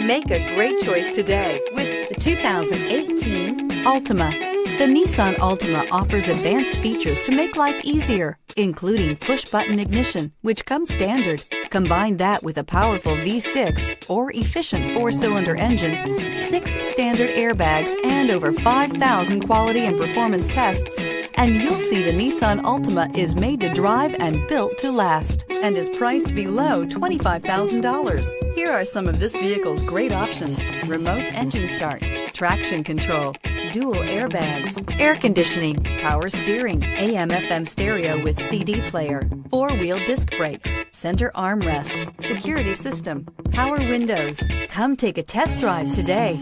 Make a great choice today with the 2018 Altima. The Nissan Altima offers advanced features to make life easier, including push-button ignition, which comes standard. Combine that with a powerful V6 or efficient 4-cylinder engine, 6 standard airbags, and over 5,000 quality and performance tests, and you'll see the Nissan Altima is made to drive and built to last, and is priced below $25,000. Here are some of this vehicle's great options: remote engine start, traction control, dual airbags, air conditioning, power steering, AM/FM stereo with CD player, 4-wheel disc brakes, center armrest, security system, power windows. Come take a test drive today.